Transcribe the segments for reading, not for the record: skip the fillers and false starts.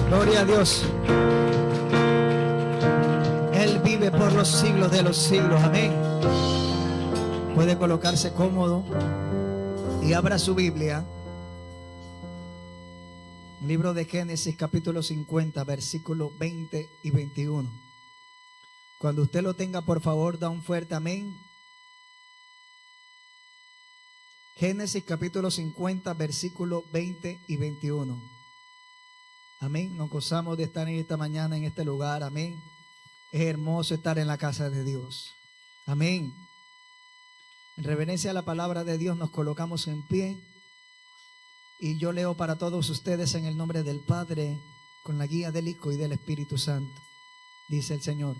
Gloria a Dios. Él vive por los siglos de los siglos. Amén. Puede colocarse cómodo y abra su Biblia. Libro de Génesis, capítulo 50, versículos 20 y 21. Cuando usted lo tenga, por favor, da un fuerte amén. Génesis, capítulo 50, versículos 20 y 21. Amén. Nos gozamos de estar en esta mañana en este lugar. Amén. Es hermoso estar en la casa de Dios. Amén. En reverencia a la palabra de Dios nos colocamos en pie. Y yo leo para todos ustedes en el nombre del Padre, con la guía del Hijo y del Espíritu Santo. Dice el Señor: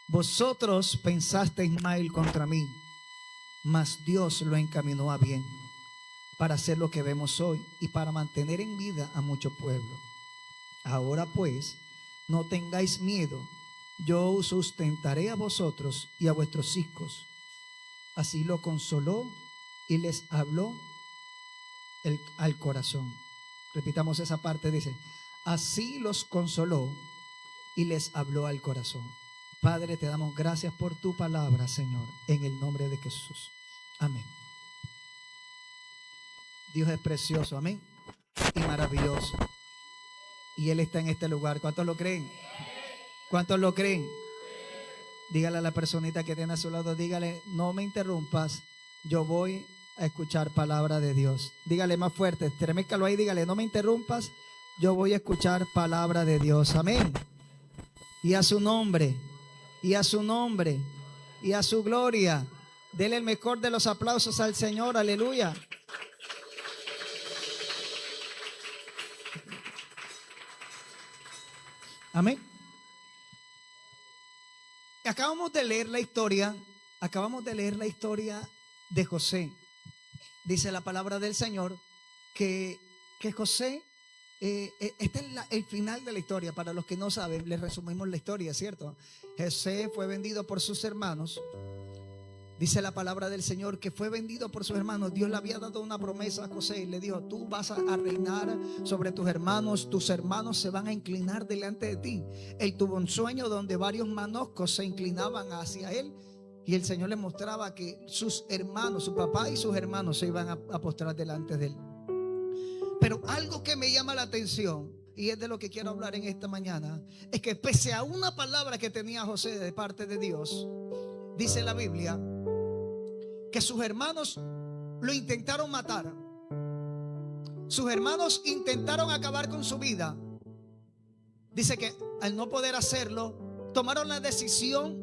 vosotros pensasteis mal contra mí, mas Dios lo encaminó a bien, para hacer lo que vemos hoy y para mantener en vida a mucho pueblo. Ahora pues, no tengáis miedo, yo os sustentaré a vosotros y a vuestros hijos. Así lo consoló y les habló al corazón. Repitamos esa parte, dice: así los consoló y les habló al corazón. Padre, te damos gracias por tu palabra, Señor, en el nombre de Jesús. Amén. Dios es precioso, amén, y maravilloso. Y Él está en este lugar. ¿Cuántos lo creen? ¿Cuántos lo creen? Dígale a la personita que tiene a su lado, dígale: no me interrumpas, yo voy a escuchar palabra de Dios. Dígale más fuerte, treméscalo ahí, dígale: no me interrumpas, yo voy a escuchar palabra de Dios. Amén. Y a su nombre, y a su nombre, y a su gloria, dele el mejor de los aplausos al Señor. Aleluya. Amén. Acabamos de leer la historia de José. Dice la palabra del Señor que José, este es el final de la historia. Para los que no saben, les resumimos la historia, ¿cierto? José fue vendido por sus hermanos. Dice la palabra del Señor que fue vendido por sus hermanos. Dios le había dado una promesa a José y le dijo: tú vas a reinar sobre tus hermanos se van a inclinar delante de ti. Él tuvo un sueño donde varios manojos se inclinaban hacia él y el Señor le mostraba que sus hermanos, su papá y sus hermanos se iban a postrar delante de él. Pero algo que me llama la atención, y es de lo que quiero hablar en esta mañana, es que pese a una palabra que tenía José de parte de Dios, dice la Biblia que sus hermanos lo intentaron matar. Sus hermanos intentaron acabar con su vida. Dice que al no poder hacerlo, tomaron la decisión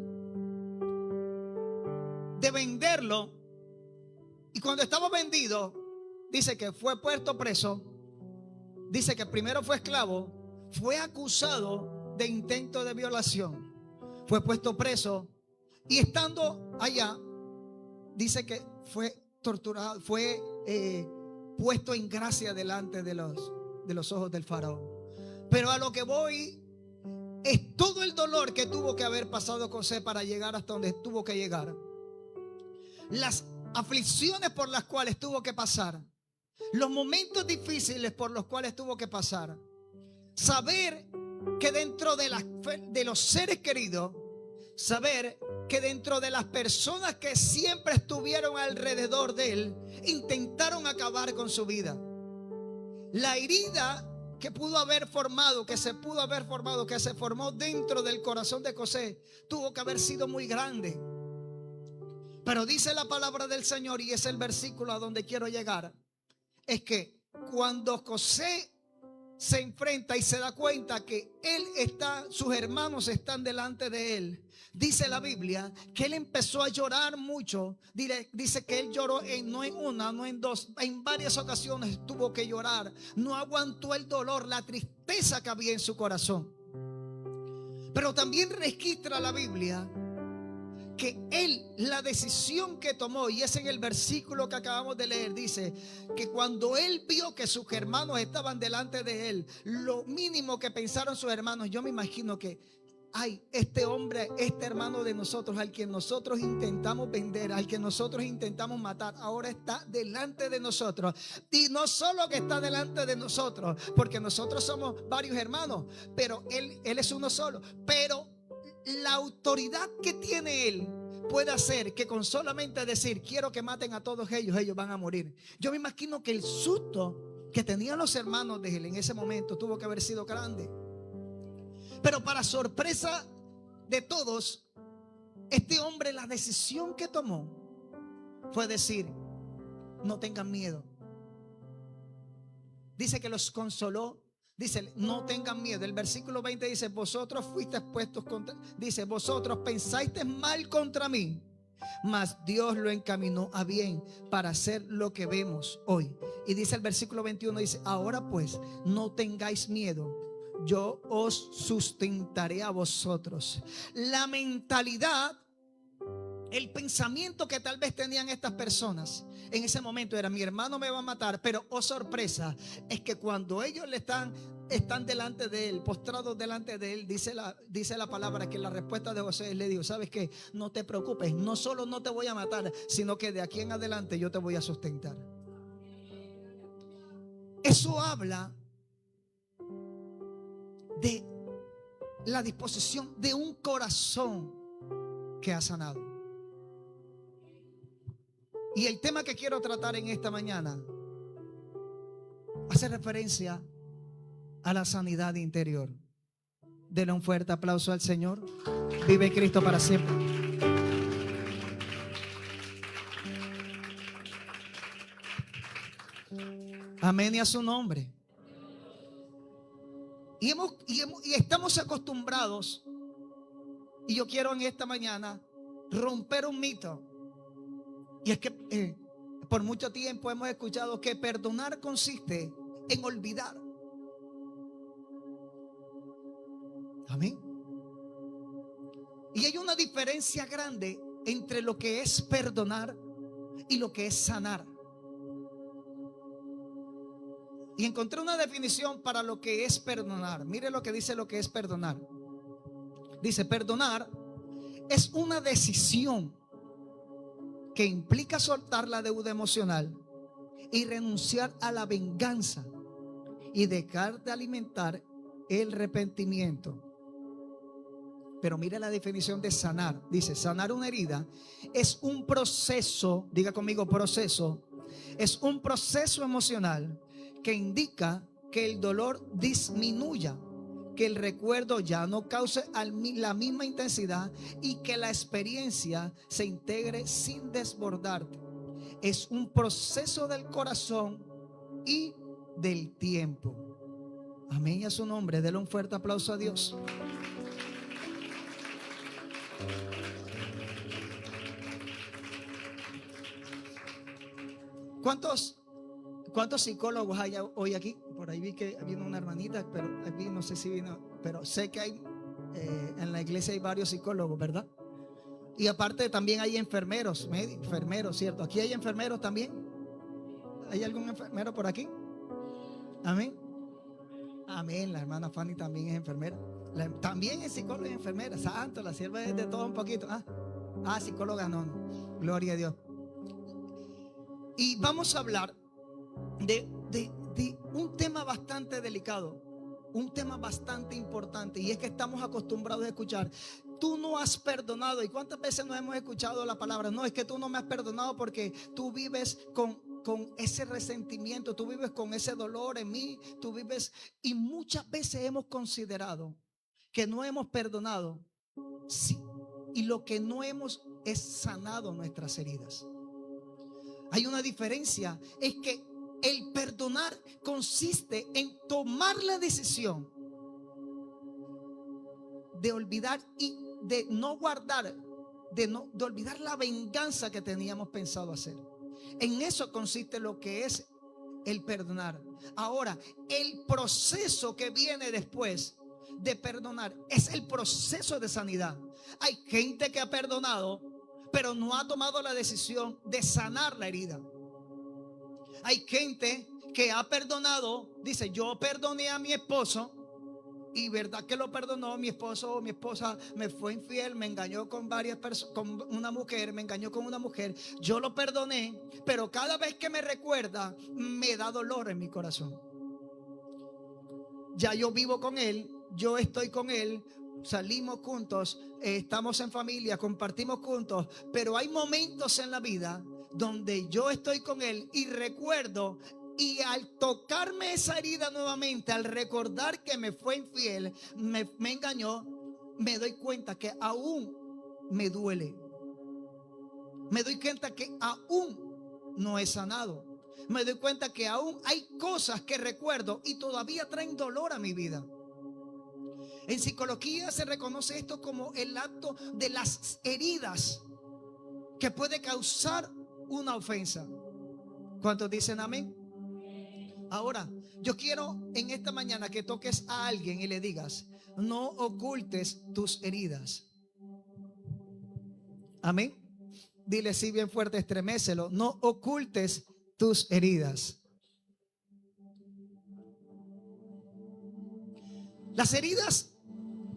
de venderlo. Y cuando estaba vendido, dice que fue puesto preso. Dice que primero fue esclavo, fue acusado de intento de violación, fue puesto preso y estando allá, dice que fue torturado, fue puesto en gracia delante de los ojos del faraón. Pero a lo que voy es todo el dolor que tuvo que haber pasado José para llegar hasta donde tuvo que llegar, las aflicciones por las cuales tuvo que pasar, los momentos difíciles por los cuales tuvo que pasar. Saber que dentro de los seres queridos, saber que dentro de las personas que siempre estuvieron alrededor de él, intentaron acabar con su vida. La herida que pudo haber formado, que se formó dentro del corazón de José, tuvo que haber sido muy grande. Pero dice la palabra del Señor, y es el versículo a donde quiero llegar, es que cuando José se enfrenta y se da cuenta que sus hermanos están delante de él, dice la Biblia que él empezó a llorar mucho. Dice que él lloró no en una, no en dos, en varias ocasiones tuvo que llorar. No aguantó el dolor, la tristeza que había en su corazón. Pero también registra la Biblia que él, la decisión que tomó, y es en el versículo que acabamos de leer, dice que cuando él vio que sus hermanos estaban delante de él, lo mínimo que pensaron sus hermanos, yo me imagino que ay, este hombre, este hermano de nosotros, al que nosotros intentamos vender, al que nosotros intentamos matar, ahora está delante de nosotros. Y no solo que está delante de nosotros, porque nosotros somos varios hermanos, pero él es uno solo. Pero la autoridad que tiene él puede hacer que con solamente decir, quiero que maten a todos ellos van a morir. Yo me imagino que el susto que tenían los hermanos de él en ese momento tuvo que haber sido grande. Pero para sorpresa de todos, este hombre, la decisión que tomó fue decir, no tengan miedo. Dice que los consoló. Dice, no tengan miedo. El versículo 20 dice, vosotros fuisteis puestos contra, dice, vosotros pensasteis mal contra mí, mas Dios lo encaminó a bien para hacer lo que vemos hoy. Y dice el versículo 21, dice, ahora pues no tengáis miedo, yo os sustentaré a vosotros. La mentalidad, el pensamiento que tal vez tenían estas personas en ese momento era, mi hermano me va a matar. Pero oh sorpresa, es que cuando ellos están delante de él, postrados delante de él, dice la palabra que la respuesta de José le dijo, ¿sabes qué? No te preocupes, no solo no te voy a matar, sino que de aquí en adelante yo te voy a sustentar. Eso habla de la disposición de un corazón que ha sanado. Y el tema que quiero tratar en esta mañana hace referencia a la sanidad interior. Denle un fuerte aplauso al Señor. Vive Cristo para siempre. Amén y a su nombre. Y estamos acostumbrados, y yo quiero en esta mañana romper un mito. Y es que por mucho tiempo hemos escuchado que perdonar consiste en olvidar. Amén. Y hay una diferencia grande entre lo que es perdonar y lo que es sanar. Y encontré una definición para lo que es perdonar. Mire lo que dice lo que es perdonar. Dice, perdonar es una decisión que implica soltar la deuda emocional y renunciar a la venganza y dejar de alimentar el arrepentimiento. Pero mire la definición de sanar. Dice, sanar una herida es un proceso, diga conmigo proceso, es un proceso emocional que indica que el dolor disminuya, que el recuerdo ya no cause la misma intensidad y que la experiencia se integre sin desbordarte. Es un proceso del corazón y del tiempo. Amén y a su nombre. Denle un fuerte aplauso a Dios. ¿Cuántos psicólogos hay hoy aquí? Por ahí vi que vino una hermanita, pero aquí no sé si vino, pero sé que hay en la iglesia hay varios psicólogos, ¿verdad? Y aparte también hay enfermeros, ¿cierto? Aquí hay enfermeros también. ¿Hay algún enfermero por aquí? Amén. Amén. La hermana Fanny también es enfermera. También es psicóloga y enfermera. Santo, la sierva es de todo un poquito. Psicóloga no. Gloria a Dios. Y vamos a hablar de un tema bastante delicado, un tema bastante importante, y es que estamos acostumbrados a escuchar, tú no has perdonado. ¿Y cuántas veces nos hemos escuchado la palabra? No, es que tú no me has perdonado porque tú vives con ese resentimiento, tú vives con ese dolor en mí, tú vives, y muchas veces hemos considerado que no hemos perdonado, sí, y lo que no hemos es sanado nuestras heridas. Hay una diferencia, es que el perdonar consiste en tomar la decisión de olvidar y de no guardar, de olvidar la venganza que teníamos pensado hacer. En eso consiste lo que es el perdonar. Ahora, el proceso que viene después de perdonar es el proceso de sanidad. Hay gente que ha perdonado, pero no ha tomado la decisión de sanar la herida. Hay gente que ha perdonado, dice, yo perdoné a mi esposo y verdad que lo perdonó. Mi esposo o mi esposa me fue infiel, me engañó con varias personas, con una mujer, me engañó con una mujer. Yo lo perdoné, pero cada vez que me recuerda, me da dolor en mi corazón. Ya yo vivo con él, yo estoy con él, salimos juntos, estamos en familia, compartimos juntos, pero hay momentos en la vida donde yo estoy con él y recuerdo, y al tocarme esa herida nuevamente, al recordar que me fue infiel, me engañó, me doy cuenta que aún me duele. Me doy cuenta que aún no he sanado. Me doy cuenta que aún hay cosas que recuerdo y todavía traen dolor a mi vida. En psicología se reconoce esto como el acto de las heridas que puede causar una ofensa. ¿Cuántos dicen amén? Ahora, yo quiero en esta mañana que toques a alguien y le digas: no ocultes tus heridas. Amén. Dile sí bien fuerte, estremécelo. No ocultes tus heridas. Las heridas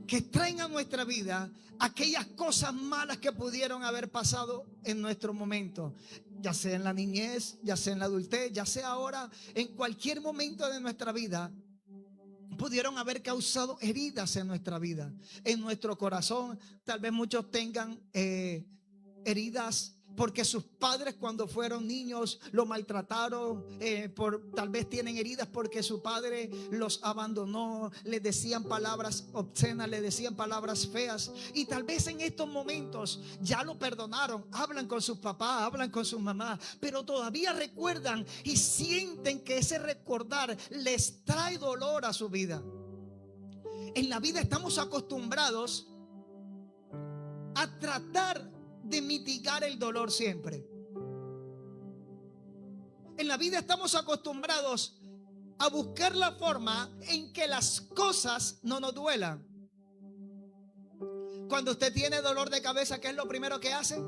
que traen a nuestra vida aquellas cosas malas que pudieron haber pasado en nuestro momento, ya sea en la niñez, ya sea en la adultez, ya sea ahora, en cualquier momento de nuestra vida, pudieron haber causado heridas en nuestra vida, en nuestro corazón. Tal vez muchos tengan heridas porque sus padres cuando fueron niños lo maltrataron, tal vez tienen heridas porque su padre los abandonó, les decían palabras obscenas, les decían palabras feas, y tal vez en estos momentos ya lo perdonaron, hablan con sus papás, hablan con sus mamás, pero todavía recuerdan y sienten que ese recordar les trae dolor a su vida. En la vida estamos acostumbrados a tratar de mitigar el dolor siempre. En la vida estamos acostumbrados a buscar la forma en que las cosas no nos duelan. Cuando usted tiene dolor de cabeza, ¿qué es lo primero que hace?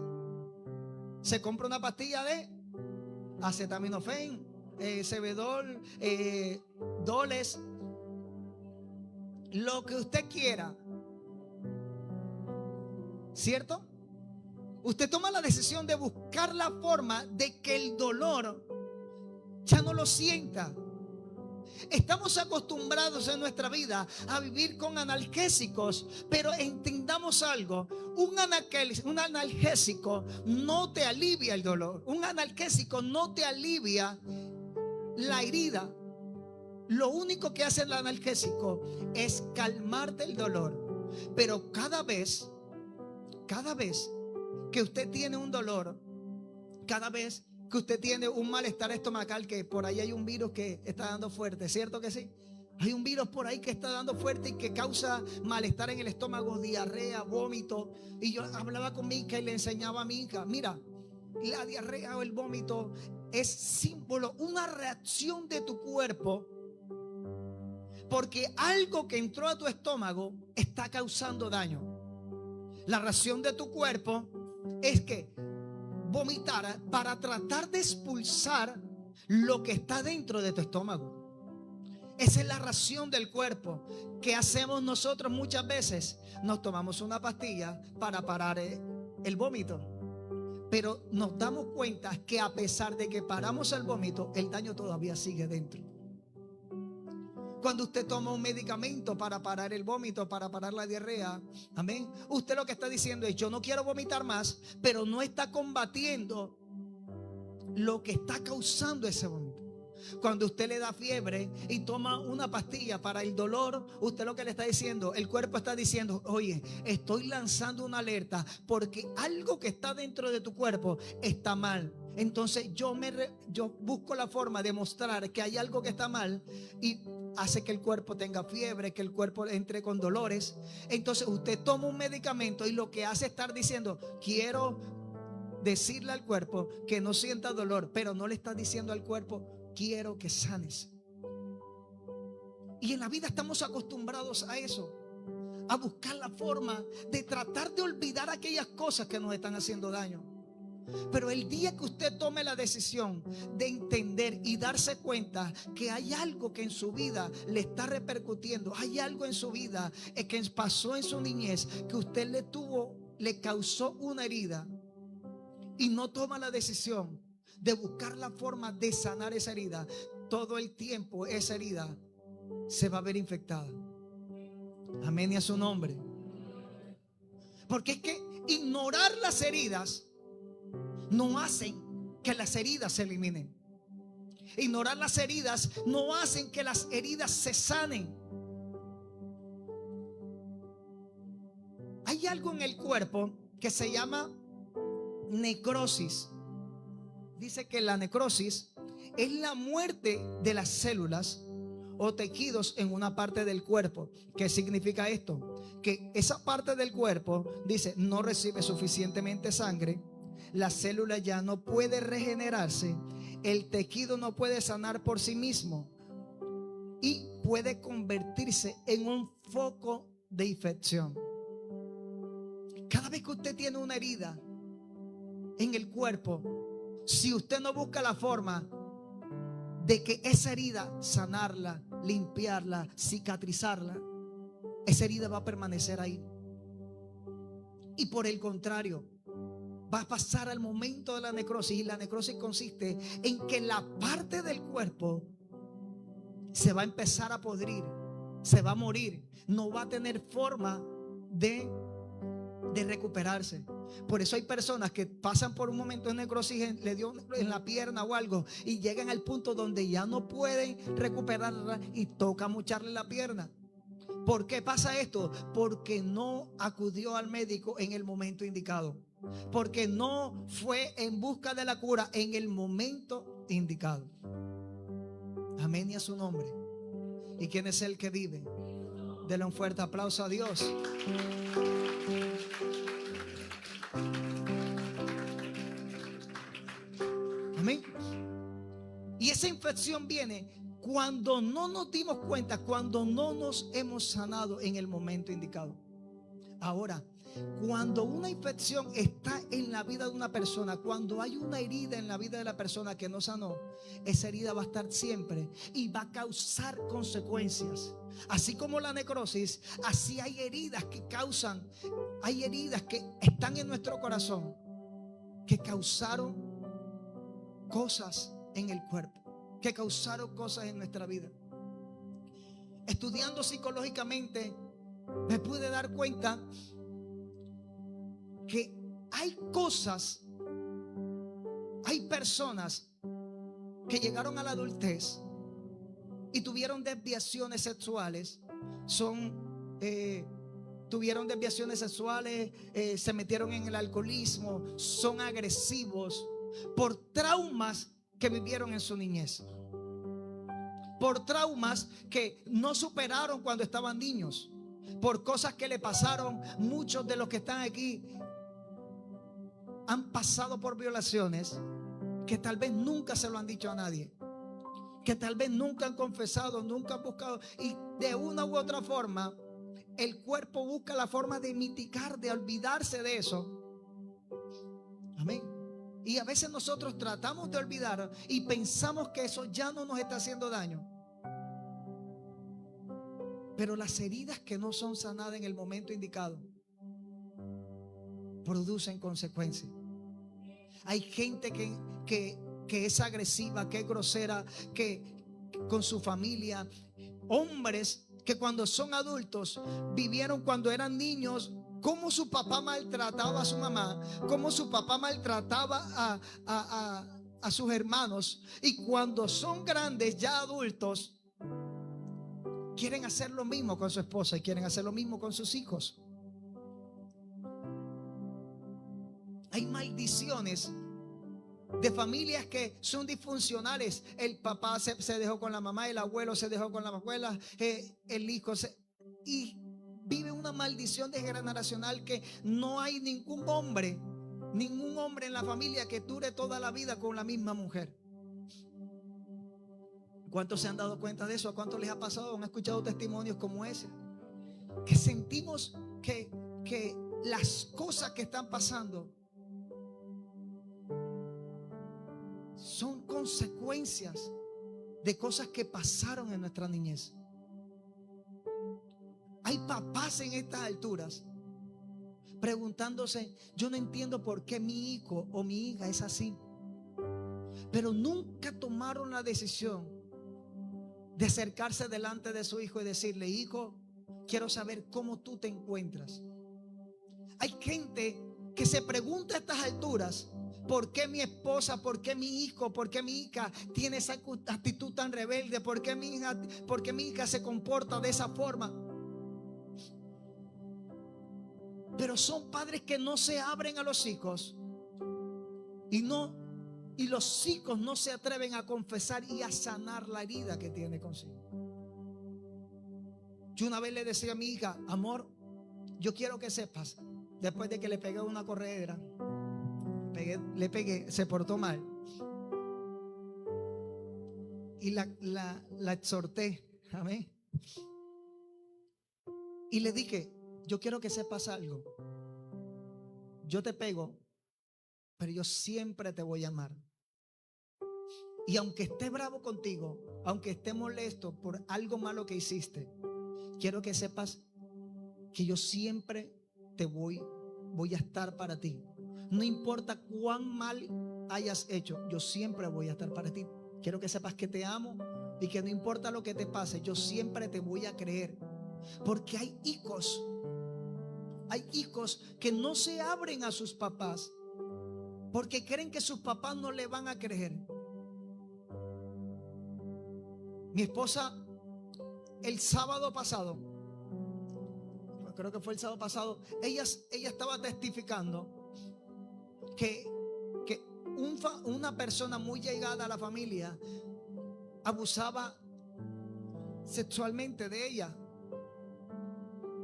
Se compra una pastilla de acetaminofén, Sebedol, Doles, lo que usted quiera, ¿cierto? Usted toma la decisión de buscar la forma de que el dolor ya no lo sienta. Estamos acostumbrados en nuestra vida a vivir con analgésicos, pero entendamos algo: un analgésico no te alivia el dolor, un analgésico no te alivia la herida. Lo único que hace el analgésico es calmarte el dolor, pero cada vez que usted tiene un dolor, cada vez que usted tiene un malestar estomacal, que por ahí hay un virus que está dando fuerte, ¿cierto que sí? Hay un virus por ahí que está dando fuerte y que causa malestar en el estómago, diarrea, vómito. Y yo hablaba con mi hija y le enseñaba a mi hija: mira, la diarrea o el vómito es símbolo, una reacción de tu cuerpo, porque algo que entró a tu estómago está causando daño. La reacción de tu cuerpo es que vomitar para tratar de expulsar lo que está dentro de tu estómago. Esa es la reacción del cuerpo. ¿Qué hacemos nosotros muchas veces? Nos tomamos una pastilla para parar el vómito, pero nos damos cuenta que a pesar de que paramos el vómito, el daño todavía sigue dentro. Cuando usted toma un medicamento para parar el vómito, para parar la diarrea, amén, usted lo que está diciendo es: yo no quiero vomitar más, pero no está combatiendo lo que está causando ese vómito. Cuando usted le da fiebre y toma una pastilla para el dolor, usted lo que le está diciendo, el cuerpo está diciendo: oye, estoy lanzando una alerta porque algo que está dentro de tu cuerpo está mal. Entonces yo busco la forma de mostrar que hay algo que está mal, y hace que el cuerpo tenga fiebre, que el cuerpo entre con dolores. Entonces usted toma un medicamento y lo que hace es estar diciendo: quiero decirle al cuerpo que no sienta dolor, pero no le está diciendo al cuerpo: quiero que sanes. Y en la vida estamos acostumbrados a eso, a buscar la forma de tratar de olvidar aquellas cosas que nos están haciendo daño. Pero el día que usted tome la decisión de entender y darse cuenta que hay algo que en su vida le está repercutiendo, hay algo en su vida que pasó en su niñez, que usted le causó una herida, y no toma la decisión de buscar la forma de sanar esa herida, todo el tiempo esa herida se va a ver infectada. Amén y a su nombre. Porque es que ignorar las heridas no hacen que las heridas se eliminen. Ignorar las heridas no hacen que las heridas se sanen. Hay algo en el cuerpo que se llama necrosis. Dice que la necrosis es la muerte de las células o tejidos en una parte del cuerpo. ¿Qué significa esto? Que esa parte del cuerpo, dice, no recibe suficientemente sangre, la célula ya no puede regenerarse, el tejido no puede sanar por sí mismo y puede convertirse en un foco de infección. Cada vez que usted tiene una herida en el cuerpo, si usted no busca la forma de que esa herida sanarla, limpiarla, cicatrizarla, esa herida va a permanecer ahí. Y por el contrario, va a pasar al momento de la necrosis. Y la necrosis consiste en que la parte del cuerpo se va a empezar a podrir, se va a morir, no va a tener forma de recuperarse. Por eso hay personas que pasan por un momento de necrosis, le dio en la pierna o algo, y llegan al punto donde ya no pueden recuperarla y toca mocharle la pierna. ¿Por qué pasa esto? Porque no acudió al médico en el momento indicado, porque no fue en busca de la cura en el momento indicado. Amén y a su nombre. ¿Y quién es el que vive? Dele un fuerte aplauso a Dios. Amén. Y esa infección viene cuando no nos dimos cuenta, cuando no nos hemos sanado en el momento indicado. Ahora, cuando una infección está en la vida de una persona, cuando hay una herida en la vida de la persona que no sanó, esa herida va a estar siempre y va a causar consecuencias. Así como la necrosis, así hay heridas que causan, hay heridas que están en nuestro corazón que causaron cosas en el cuerpo, que causaron cosas en nuestra vida. Estudiando psicológicamente, me pude dar cuenta que hay cosas, hay personas que llegaron a la adultez y tuvieron desviaciones sexuales, tuvieron desviaciones sexuales, se metieron en el alcoholismo, son agresivos por traumas que vivieron en su niñez, por traumas que no superaron cuando estaban niños, por cosas que le pasaron. Muchos de los que están aquí han pasado por violaciones que tal vez nunca se lo han dicho a nadie, que tal vez nunca han confesado, nunca han buscado, y de una u otra forma el cuerpo busca la forma de mitigar, de olvidarse de eso. Amén. Y a veces nosotros tratamos de olvidar y pensamos que eso ya no nos está haciendo daño. Pero las heridas que no son sanadas en el momento indicado producen consecuencias. Hay gente que es agresiva, que es grosera, que con su familia. Hombres que cuando son adultos vivieron cuando eran niños cómo su papá maltrataba a su mamá, cómo su papá maltrataba a sus hermanos, y cuando son grandes, ya adultos, quieren hacer lo mismo con su esposa y quieren hacer lo mismo con sus hijos. Hay maldiciones de familias que son disfuncionales. El papá se dejó con la mamá, el abuelo se dejó con la abuela, el hijo y vive una maldición desgeneracional que no hay ningún hombre en la familia que dure toda la vida con la misma mujer. ¿Cuántos se han dado cuenta de eso? ¿A cuántos les ha pasado? ¿Han escuchado testimonios como ese? Que sentimos que las cosas que están pasando son consecuencias de cosas que pasaron en nuestra niñez. Hay papás en estas alturas preguntándose: yo no entiendo por qué mi hijo o mi hija es así, pero nunca tomaron la decisión de acercarse delante de su hijo y decirle: hijo, quiero saber cómo tú te encuentras. Hay gente que se pregunta a estas alturas: ¿por qué mi esposa, por qué mi hijo, por qué mi hija tiene esa actitud tan rebelde? ¿Por qué mi hija se comporta de esa forma? Pero son padres que no se abren a los hijos y los hijos no se atreven a confesar y a sanar la herida que tiene consigo. Yo una vez le decía a mi hija: amor, yo quiero que sepas, después de que le pegué una corredera, le pegué, se portó mal y la exhorté, amén, y le dije: yo quiero que sepas algo, yo te pego, pero yo siempre te voy a amar. Y aunque esté bravo contigo, aunque esté molesto por algo malo que hiciste, quiero que sepas que yo siempre te voy a estar para ti. No importa cuán mal hayas hecho, yo siempre voy a estar para ti. Quiero que sepas que te amo y que no importa lo que te pase, yo siempre te voy a creer. Porque hay hijos que no se abren a sus papás porque creen que sus papás no le van a creer. Mi esposa el sábado pasado, creo que fue el sábado pasado, ella estaba testificando que una persona muy llegada a la familia abusaba sexualmente de ella,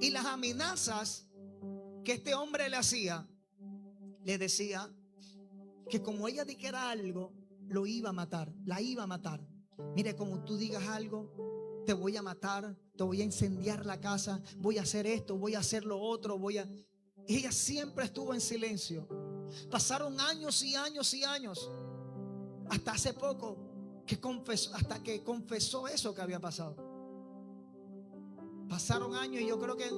y las amenazas que este hombre le hacía, le decía que como ella dijera algo, lo iba a matar, la iba a matar. Mire, como tú digas algo, te voy a matar, te voy a incendiar la casa, voy a hacer esto, voy a hacer lo otro, Ella siempre estuvo en silencio. Pasaron años y años y años, hasta hace poco que confesó eso que había pasado. Pasaron años, y yo creo que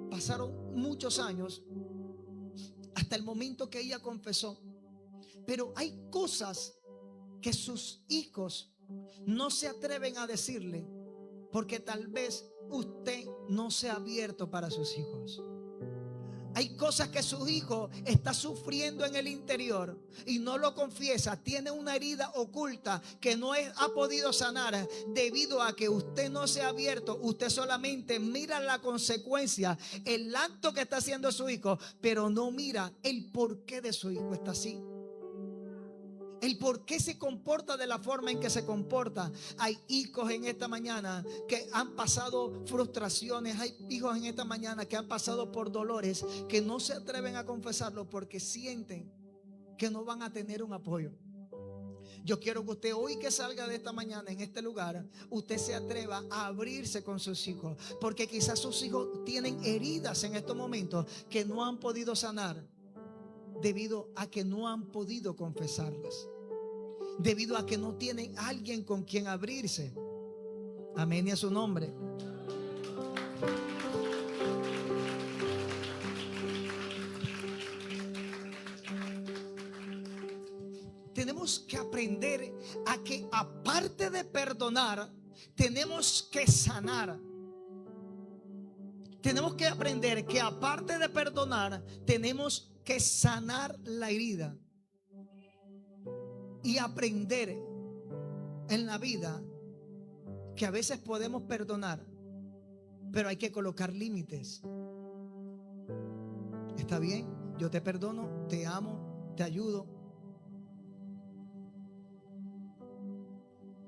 pasaron muchos años hasta el momento que ella confesó. Pero hay cosas que sus hijos no se atreven a decirle porque tal vez usted no se ha abierto para sus hijos. Hay cosas que su hijo está sufriendo en el interior y no lo confiesa. Tiene una herida oculta que no ha podido sanar debido a que usted no se ha abierto. Usted solamente mira la consecuencia, el acto que está haciendo su hijo, pero no mira el porqué de su hijo está así. El por qué se comporta de la forma en que se comporta. Hay hijos en esta mañana que han pasado frustraciones. Hay hijos en esta mañana que han pasado por dolores, que no se atreven a confesarlo porque sienten que no van a tener un apoyo. Yo quiero que usted, hoy que salga de esta mañana en este lugar, usted se atreva a abrirse con sus hijos, porque quizás sus hijos tienen heridas en estos momentos que no han podido sanar debido a que no han podido confesarlas, debido a que no tienen alguien con quien abrirse. Amén y a su nombre. Tenemos que aprender a que aparte de perdonar, tenemos que sanar. Tenemos que aprender que aparte de perdonar, tenemos que sanar la herida. Y aprender en la vida que a veces podemos perdonar, pero hay que colocar límites. ¿Está bien? Yo te perdono, te amo, te ayudo,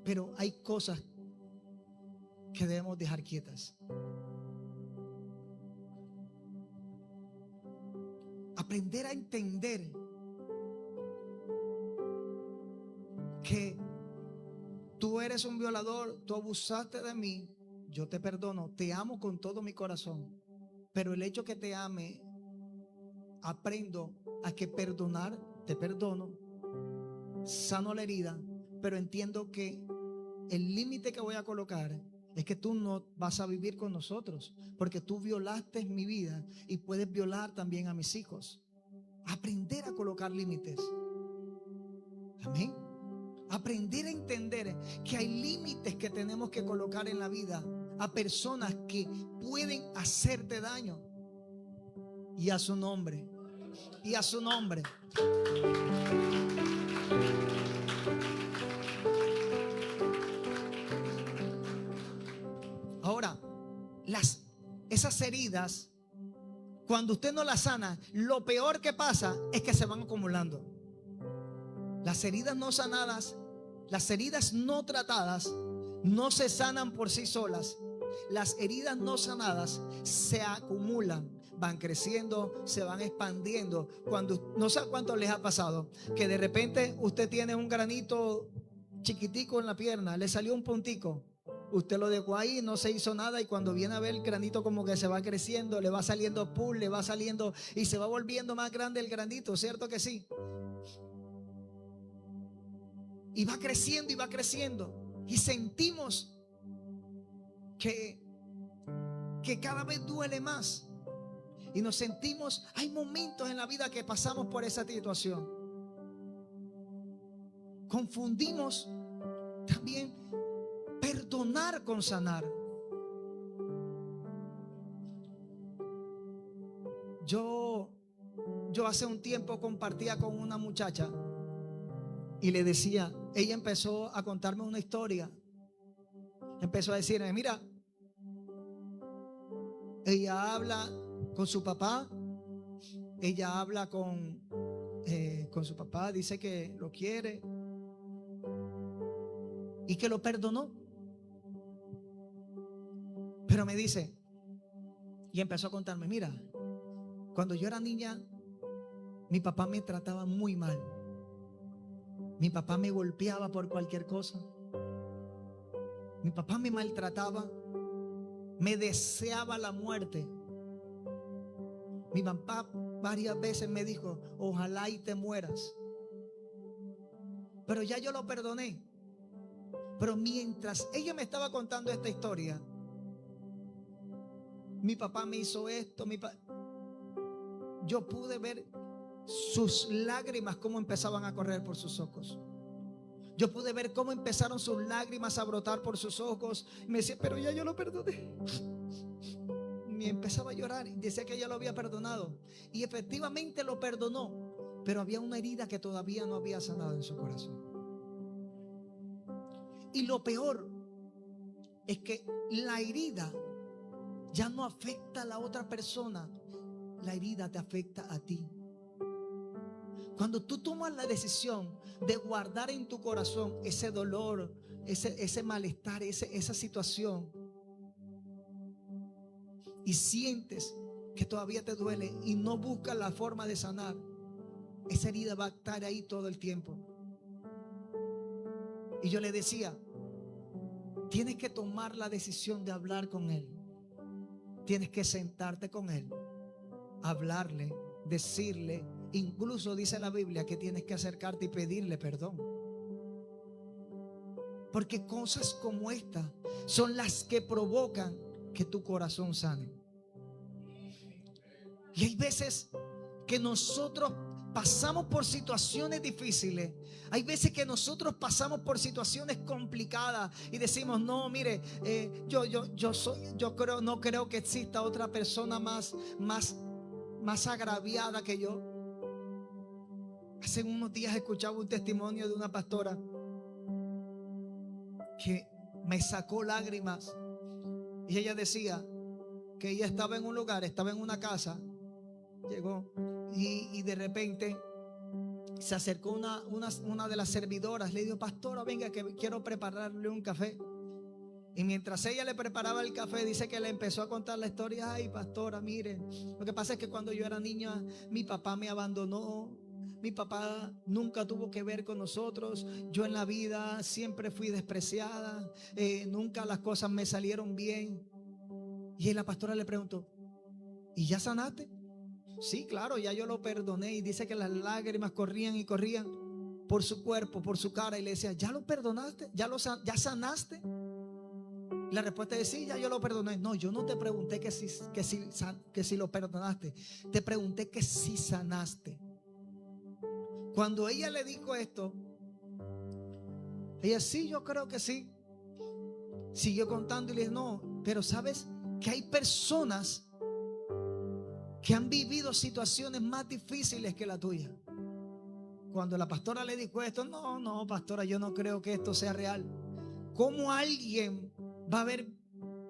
pero hay cosas que debemos dejar quietas. Aprender a entender que tú eres un violador, tú abusaste de mí, yo te perdono, te amo con todo mi corazón, pero el hecho que te ame, aprendo a que perdonar, te perdono, sano la herida, pero entiendo que el límite que voy a colocar es que tú no vas a vivir con nosotros, porque tú violaste mi vida y puedes violar también a mis hijos. Aprender a colocar límites. Amén. Aprender a entender que hay límites que tenemos que colocar en la vida a personas que pueden hacerte daño. Y a su nombre. Y a su nombre. Ahora, esas heridas, cuando usted no las sana, lo peor que pasa es que se van acumulando. Las heridas no sanadas, las heridas no tratadas, no se sanan por sí solas. Las heridas no sanadas se acumulan, van creciendo, se van expandiendo. Cuando, no sé cuánto les ha pasado, que de repente usted tiene un granito chiquitico en la pierna, le salió un puntico. Usted lo dejó ahí, no se hizo nada, y cuando viene a ver el granito como que se va creciendo, le va saliendo pus, le va saliendo y se va volviendo más grande el granito, ¿cierto que sí? Y va creciendo y va creciendo. Y sentimos que cada vez duele más. Y nos sentimos, hay momentos en la vida que pasamos por esa situación. Confundimos también perdonar con sanar. Yo hace un tiempo compartía con una muchacha y le decía, ella empezó a contarme una historia. Empezó a decirme, mira, ella habla con su papá, ella habla con su papá, dice que lo quiere y que lo perdonó. Pero me dice, y empezó a contarme, mira, cuando yo era niña, mi papá me trataba muy mal. Mi papá me golpeaba por cualquier cosa. Mi papá me maltrataba, me deseaba la muerte. Mi papá varias veces me dijo, ojalá y te mueras. Pero ya yo lo perdoné. Pero mientras ella me estaba contando esta historia, mi papá me hizo esto, yo pude ver sus lágrimas cómo empezaban a correr por sus ojos. Yo pude ver cómo empezaron sus lágrimas a brotar por sus ojos. Y me decía, pero ya yo lo perdoné. Y empezaba a llorar y decía que ella lo había perdonado. Y efectivamente lo perdonó, pero había una herida que todavía no había sanado en su corazón. Y lo peor es que la herida ya no afecta a la otra persona, la herida te afecta a ti. Cuando tú tomas la decisión de guardar en tu corazón ese dolor, ese malestar, esa situación, y sientes que todavía te duele y no buscas la forma de sanar, esa herida va a estar ahí todo el tiempo. Y yo le decía, tienes que tomar la decisión de hablar con él. Tienes que sentarte con él, hablarle, decirle. Incluso dice la Biblia que tienes que acercarte y pedirle perdón. Porque cosas como esta son las que provocan que tu corazón sane. Y hay veces que nosotros pasamos por situaciones difíciles. Hay veces que nosotros pasamos por situaciones complicadas y decimos, no, mire, no creo que exista otra persona más agraviada que yo. Hace unos días escuchaba un testimonio de una pastora que me sacó lágrimas. Y ella decía que ella estaba en un lugar, estaba en una casa, llegó y de repente se acercó una de las servidoras, le dijo, pastora, venga que quiero prepararle un café. Y mientras ella le preparaba el café, dice que le empezó a contar la historia. Ay, pastora, mire, lo que pasa es que cuando yo era niña, mi papá me abandonó. Mi papá nunca tuvo que ver con nosotros. Yo en la vida siempre fui despreciada. Nunca las cosas me salieron bien. Y la pastora le preguntó, ¿y ya sanaste? Sí, claro, ya yo lo perdoné. Y dice que las lágrimas corrían y corrían. por su cuerpo, por su cara, y le decía, ¿ya lo perdonaste? ¿Ya sanaste? La respuesta es sí, ya yo lo perdoné. No, yo no te pregunté que si lo perdonaste, te pregunté que si sanaste. Cuando ella le dijo esto, ella, sí, yo creo que sí. Siguió contando y le dije, no, pero sabes que hay personas que han vivido situaciones más difíciles que la tuya. Cuando la pastora le dijo esto, no, pastora, yo no creo que esto sea real. ¿Cómo alguien va a haber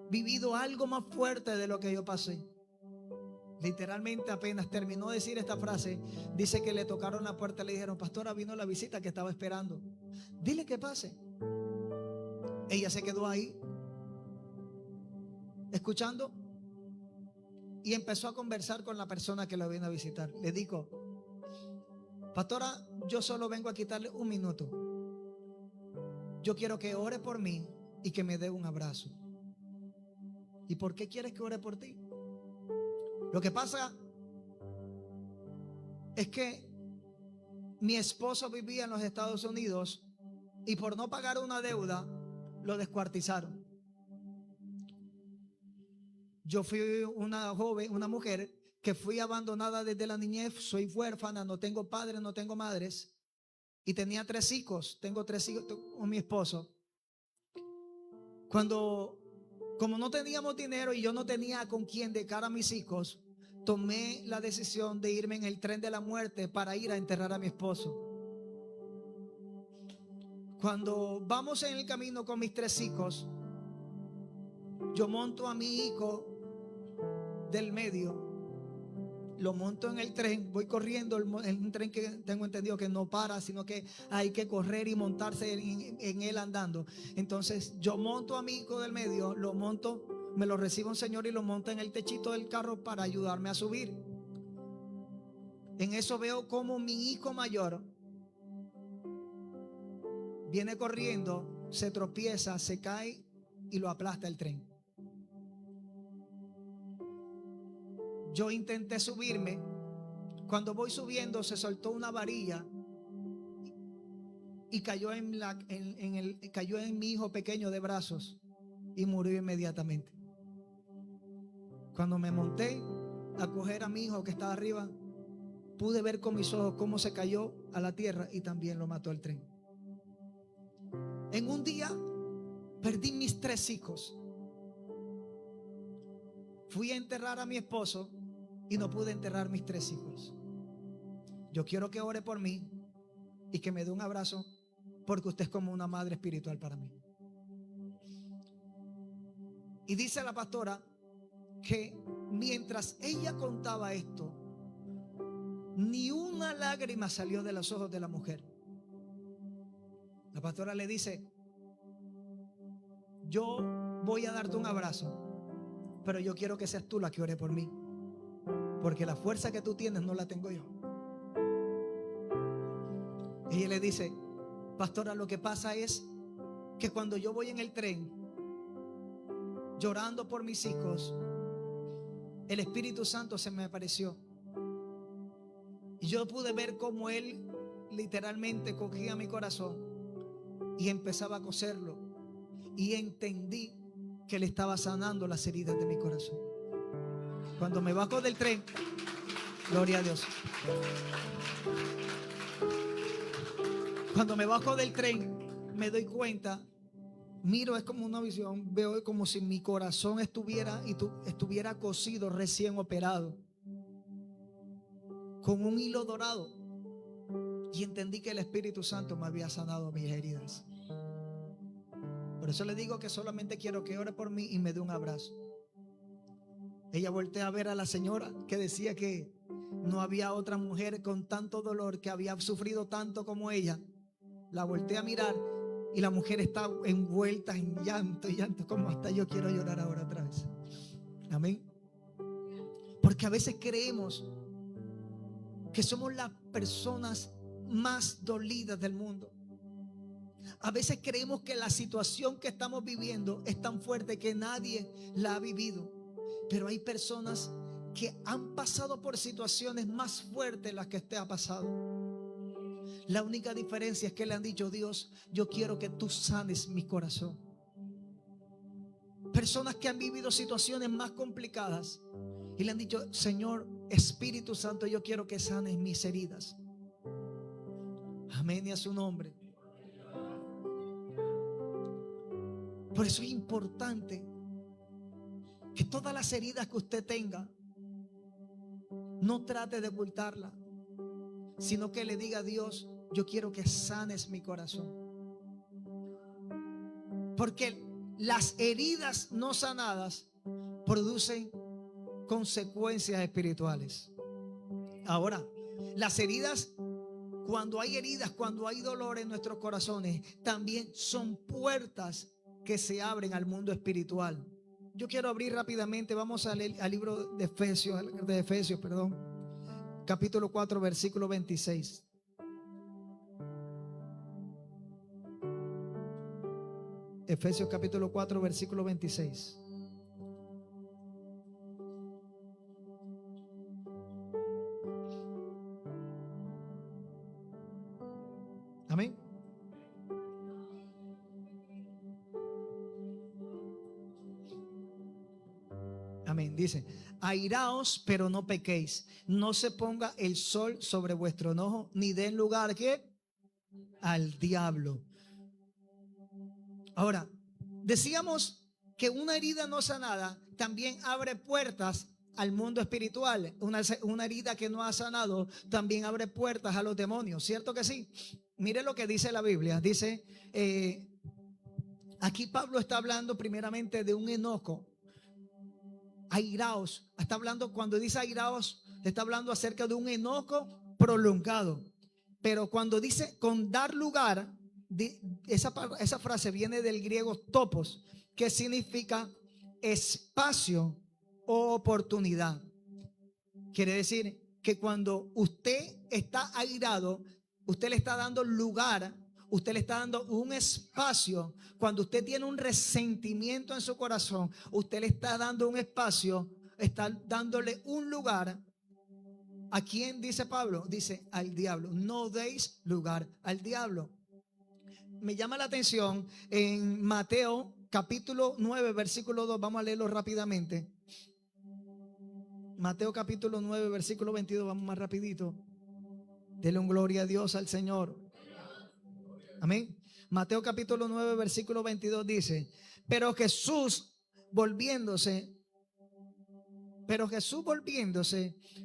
vivido algo más fuerte de lo que yo pasé? Literalmente apenas terminó de decir esta frase, dice que le tocaron la puerta y le dijeron, pastora, vino la visita que estaba esperando, dile que pase. Ella se quedó ahí escuchando y empezó a conversar con la persona que la vino a visitar. Le dijo, pastora, yo solo vengo a quitarle un minuto. Yo quiero que ore por mí y que me dé un abrazo. ¿Y por qué quieres que ore por ti? Lo que pasa es que mi esposo vivía en los Estados Unidos y por no pagar una deuda lo descuartizaron. Yo fui una joven, una mujer que fui abandonada desde la niñez. Soy huérfana, no tengo padres, no tengo madres. Y tenía 3 hijos. Tengo 3 hijos con mi esposo. Como no teníamos dinero y yo no tenía con quién dejar a mis hijos, tomé la decisión de irme en el tren de la muerte para ir a enterrar a mi esposo. Cuando vamos en el camino con mis 3 hijos, yo monto a mi hijo del medio, lo monto en el tren, voy corriendo, en un tren que tengo entendido que no para, sino que hay que correr y montarse en él andando. Entonces yo monto a mi hijo del medio, lo monto, me lo recibe un señor y lo monta en el techito del carro para ayudarme a subir. En eso veo como mi hijo mayor viene corriendo, se tropieza, se cae y lo aplasta el tren. Yo intenté subirme. Cuando voy subiendo se soltó una varilla y cayó cayó en mi hijo pequeño de brazos y murió inmediatamente. Cuando me monté a coger a mi hijo que estaba arriba, pude ver con mis ojos cómo se cayó a la tierra y también lo mató el tren. En un día perdí mis 3 hijos. Fui a enterrar a mi esposo y no pude enterrar mis 3 hijos. Yo quiero que ore por mí y que me dé un abrazo, porque usted es como una madre espiritual para mí. Y dice la pastora que mientras ella contaba esto, ni una lágrima salió de los ojos de la mujer. La pastora le dice, yo voy a darte un abrazo, pero yo quiero que seas tú la que ore por mí, porque la fuerza que tú tienes no la tengo yo. Ella le dice, pastora, lo que pasa es que cuando yo voy en el tren llorando por mis hijos, el Espíritu Santo se me apareció y yo pude ver cómo Él literalmente cogía mi corazón y empezaba a coserlo, y entendí que Él estaba sanando las heridas de mi corazón. Cuando me bajo del tren, gloria a Dios, cuando me bajo del tren me doy cuenta, miro, es como una visión, veo como si mi corazón estuviera cosido, recién operado, con un hilo dorado, y entendí que el Espíritu Santo me había sanado mis heridas. Por eso le digo que solamente quiero que ore por mí y me dé un abrazo. Ella voltea a ver a la señora que decía que no había otra mujer con tanto dolor, que había sufrido tanto como ella. La voltea a mirar y la mujer está envuelta en llanto y llanto, como hasta yo quiero llorar ahora otra vez. Amén. Porque a veces creemos que somos las personas más dolidas del mundo. A veces creemos que la situación que estamos viviendo es tan fuerte que nadie la ha vivido. Pero hay personas que han pasado por situaciones más fuertes de las que usted ha pasado. La única diferencia es que le han dicho: Dios, yo quiero que tú sanes mi corazón. Personas que han vivido situaciones más complicadas y le han dicho: Señor, Espíritu Santo, yo quiero que sanes mis heridas. Amén y a su nombre. Por eso es importante que todas las heridas que usted tenga, no trate de ocultarlas, sino que le diga a Dios: yo quiero que sanes mi corazón. Porque las heridas no sanadas producen consecuencias espirituales. Ahora, las heridas, cuando hay dolor en nuestros corazones, también son puertas que se abren al mundo espiritual. Yo quiero abrir rápidamente, vamos a leer al libro de Efesios, capítulo 4, versículo 26. Efesios capítulo 4, versículo 26. Amén. Amén. Dice: airaos, pero no pequéis. No se ponga el sol sobre vuestro enojo, ni den lugar ¿qué? Al diablo. Ahora, decíamos que una herida no sanada también abre puertas al mundo espiritual. Una herida que no ha sanado también abre puertas a los demonios. ¿Cierto que sí? Mire lo que dice la Biblia. Dice, aquí Pablo está hablando primeramente de un enojo. Airaos, está hablando, cuando dice airaos, está hablando acerca de un enojo prolongado. Pero cuando dice con dar lugar, esa frase viene del griego topos, que significa espacio o oportunidad. Quiere decir que cuando usted está airado, usted le está dando lugar, usted le está dando un espacio. Cuando usted tiene un resentimiento en su corazón, usted le está dando un espacio, está dándole un lugar. ¿A quién dice Pablo? Dice al diablo. No deis lugar al diablo. Me llama la atención en Mateo capítulo 9, versículo 2. Vamos a leerlo rápidamente. Mateo capítulo 9, versículo 22. Vamos más rapidito. Denle un gloria a Dios, al Señor. Amén. Mateo capítulo 9, versículo 22 dice: Pero Jesús volviéndose,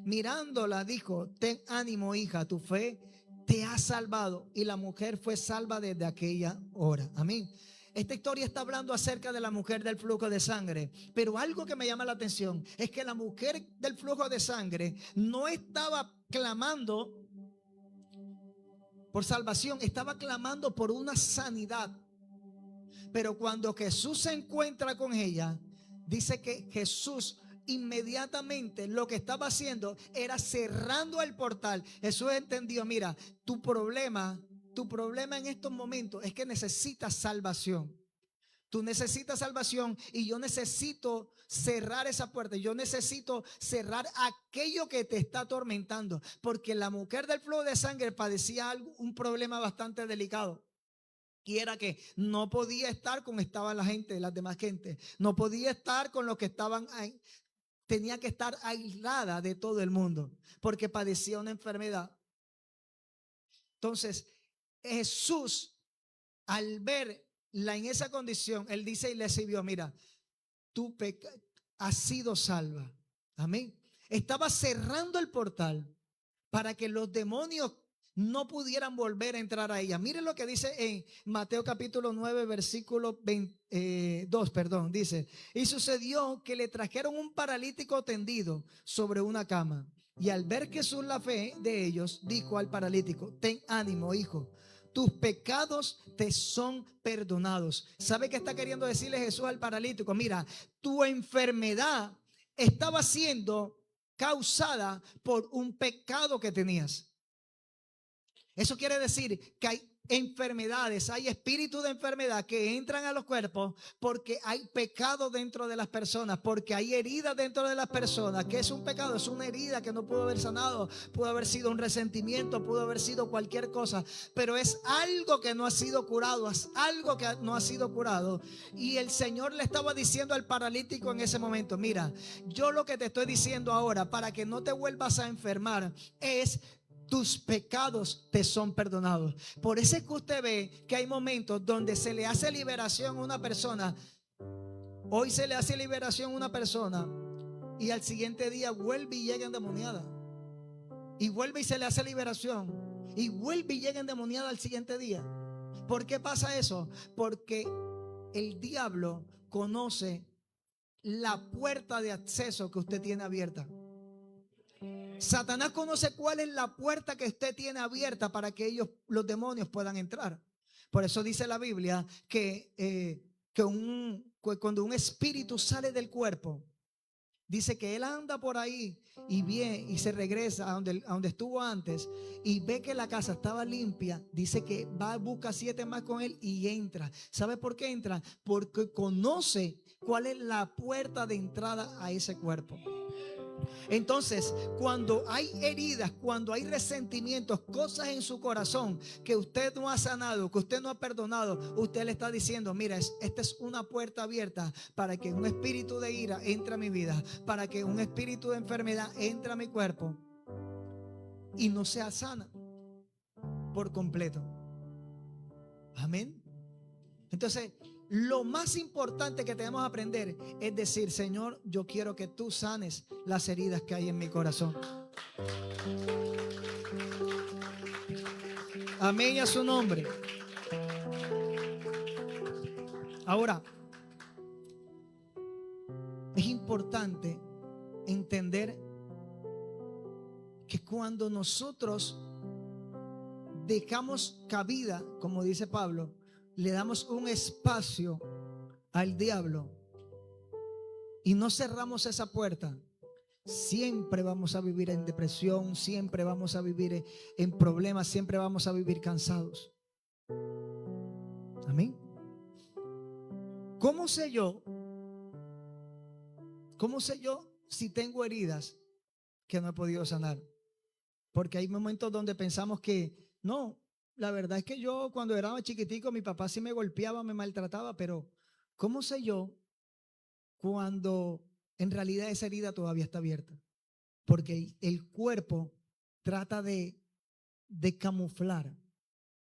mirándola, dijo: ten ánimo, hija, tu fe te ha salvado. Y la mujer fue salva desde aquella hora. Amén. Esta historia está hablando acerca de la mujer del flujo de sangre. Pero algo que me llama la atención es que la mujer del flujo de sangre no estaba clamando por salvación, estaba clamando por una sanidad. Pero cuando Jesús se encuentra con ella, dice que Jesús inmediatamente lo que estaba haciendo era cerrando el portal. Jesús entendió: mira, tu problema en estos momentos es que necesitas salvación. Tú necesitas salvación y yo necesito cerrar esa puerta. Yo necesito cerrar aquello que te está atormentando. Porque la mujer del flujo de sangre padecía un problema bastante delicado. Y era que no podía estar con estaba la gente, las demás gente. No podía estar con los que estaban ahí. Tenía que estar aislada de todo el mundo porque padecía una enfermedad. Entonces, Jesús, al verla en esa condición, él dice y le sirvió: mira, tu pecado has sido salva. Amén. Estaba cerrando el portal para que los demonios no pudieran volver a entrar a ella. Mire lo que dice en Mateo capítulo 9, versículo 22, dice: y sucedió que le trajeron un paralítico tendido sobre una cama. Y al ver Jesús la fe de ellos, dijo al paralítico: ten ánimo, hijo, tus pecados te son perdonados. ¿Sabe qué está queriendo decirle Jesús al paralítico? Mira, tu enfermedad estaba siendo causada por un pecado que tenías. Eso quiere decir que enfermedades, hay espíritus de enfermedad que entran a los cuerpos porque hay pecado dentro de las personas, porque hay heridas dentro de las personas. ¿Qué es un pecado? Es una herida que no pudo haber sanado, pudo haber sido un resentimiento, pudo haber sido cualquier cosa, pero es algo que no ha sido curado, es algo que no ha sido curado. Y el Señor le estaba diciendo al paralítico en ese momento: mira, yo lo que te estoy diciendo ahora para que no te vuelvas a enfermar es: tus pecados te son perdonados. Por eso es que usted ve que hay momentos donde se le hace liberación a una persona. Hoy se le hace liberación a una persona y al siguiente día vuelve y llega endemoniada. Y vuelve y se le hace liberación y vuelve y llega endemoniada al siguiente día. ¿Por qué pasa eso? Porque el diablo conoce la puerta de acceso que usted tiene abierta. Satanás conoce cuál es la puerta que usted tiene abierta para que ellos, los demonios, puedan entrar. Por eso dice la Biblia que cuando un espíritu sale del cuerpo, dice que él anda por ahí y viene y se regresa a donde estuvo antes y ve que la casa estaba limpia. Dice que va, busca 7 más con él y entra. ¿Sabe por qué entra? Porque conoce cuál es la puerta de entrada a ese cuerpo. Entonces, cuando hay heridas, cuando hay resentimientos, cosas en su corazón que usted no ha sanado, que usted no ha perdonado, usted le está diciendo: mira, esta es una puerta abierta para que un espíritu de ira entre a mi vida, para que un espíritu de enfermedad entre a mi cuerpo y no sea sana por completo. Amén. Entonces, lo más importante que tenemos que aprender es decir: Señor, yo quiero que tú sanes las heridas que hay en mi corazón. Amén a su nombre. Ahora, es importante entender que cuando nosotros dejamos cabida, como dice Pablo, le damos un espacio al diablo y no cerramos esa puerta, siempre vamos a vivir en depresión, siempre vamos a vivir en problemas, siempre vamos a vivir cansados. Amén. ¿Cómo sé yo? ¿Cómo sé yo si tengo heridas que no he podido sanar? Porque hay momentos donde pensamos que no, la verdad es que yo cuando era chiquitico mi papá sí me golpeaba, me maltrataba, pero ¿cómo sé yo cuando en realidad esa herida todavía está abierta? Porque el cuerpo trata de camuflar.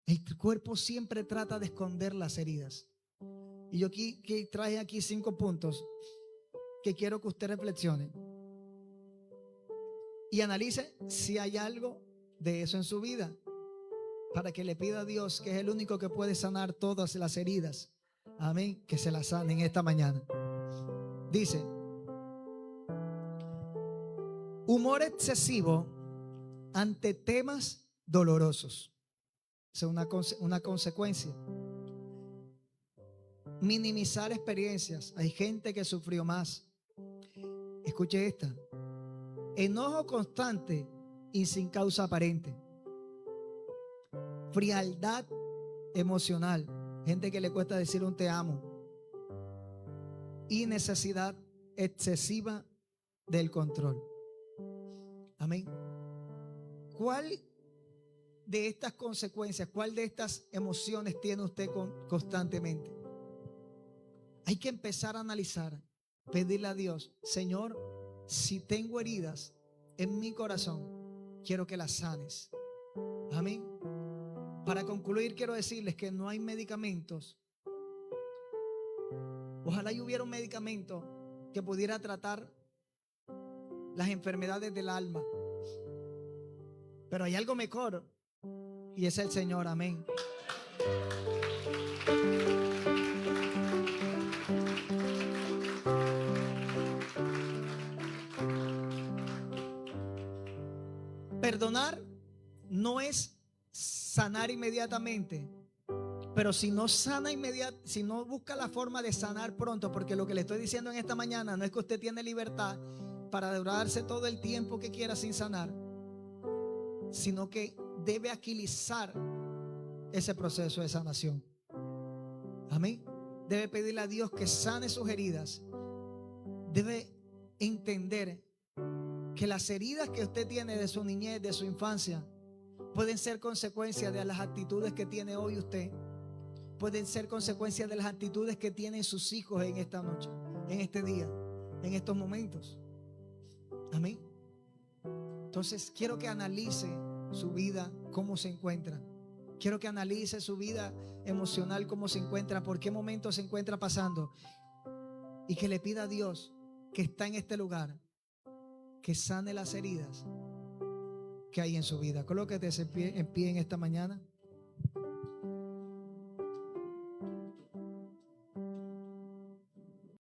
El cuerpo siempre trata de esconder las heridas. Y yo aquí traje aquí 5 puntos que quiero que usted reflexione y analice si hay algo de eso en su vida, para que le pida a Dios, que es el único que puede sanar todas las heridas. Amén, que se las sanen esta mañana. Dice: humor excesivo ante temas dolorosos. Es una consecuencia. Minimizar experiencias. Hay gente que sufrió más. Escuche esta: enojo constante y sin causa aparente. Frialdad emocional. Gente que le cuesta decir un te amo. Y necesidad excesiva del control. Amén. ¿Cuál de estas consecuencias, cuál de estas emociones tiene usted constantemente? Hay que empezar a analizar, pedirle a Dios: Señor, si tengo heridas en mi corazón, quiero que las sanes. Amén. Para concluir, quiero decirles que no hay medicamentos. Ojalá y hubiera un medicamento que pudiera tratar las enfermedades del alma, pero hay algo mejor y es el Señor. Amén. Perdonar no es sanar inmediatamente, pero si no sana si no busca la forma de sanar pronto, porque lo que le estoy diciendo en esta mañana no es que usted tiene libertad para durarse todo el tiempo que quiera sin sanar, sino que debe agilizar ese proceso de sanación. Amén. Debe pedirle a Dios que sane sus heridas. Debe entender que las heridas que usted tiene de su niñez, de su infancia, pueden ser consecuencia de las actitudes que tiene hoy usted. Pueden ser consecuencia de las actitudes que tienen sus hijos en esta noche, en este día, en estos momentos. Amén. Entonces quiero que analice su vida, cómo se encuentra. Quiero que analice su vida emocional, cómo se encuentra, por qué momento se encuentra pasando. Y que le pida a Dios que está en este lugar, que sane las heridas que hay en su vida. Colóquete en pie en esta mañana.